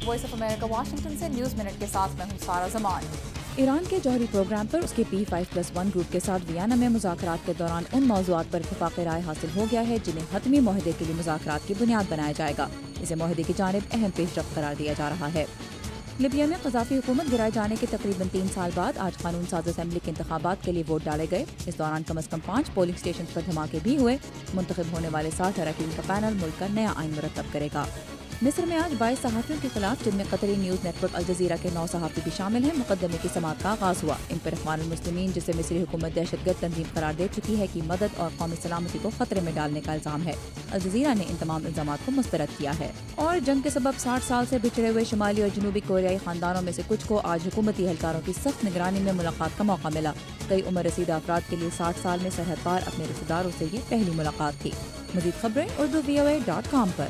Voice of America Washington سے news minute کے ساتھ میں ہوں سارہ زمان۔ ایران کے جوہری پروگرام پر اس کے P5+1 گروپ کے ساتھ ویانا میں مذاکرات کے دوران ان موضوعات پر اتفاق رائے حاصل ہو گیا ہے جنہیں حتمی معاہدے کے لیے مذاکرات کی بنیاد بنایا جائے گا۔ اسے معاہدے کی جانب اہم پیش رفت قرار دیا جا رہا ہے۔ لیبیا میں قذافی حکومت گرائے جانے کے تقریباً 3 سال بعد آج قانون ساز اسمبلی کے انتخابات کے لیے ووٹ ڈالے گئے۔ اس دوران کم از کم 5 پولنگ اسٹیشن پر دھماکے بھی ہوئے۔ منتخب ہونے والے 60 اراکین کا پینل ملک کا نیا آئین مرتب کرے گا۔ مصر میں آج 22 صحافیوں کے خلاف، جن میں قطری نیوز نیٹ ورک الجزیرہ کے 9 صحافی بھی شامل ہیں، مقدمے کی سماعت کا آغاز ہوا۔ ان پر اخوان المسلمین، جسے مصری حکومت دہشت گرد تنظیم قرار دے چکی ہے، کی مدد اور قومی سلامتی کو خطرے میں ڈالنے کا الزام ہے۔ الجزیرہ نے ان تمام الزامات کو مسترد کیا ہے۔ اور جنگ کے سبب 60 سال سے بچھڑے ہوئے شمالی اور جنوبی کوریائی خاندانوں میں سے کچھ کو آج حکومتی اہلکاروں کی سخت نگرانی میں ملاقات کا موقع ملا۔ کئی عمر رسیدہ افراد کے لیے 60 سال میں سرحد پار اپنے رشتہ داروں سے یہ پہلی ملاقات تھی۔ مزید خبریں urdu VOA.com پر۔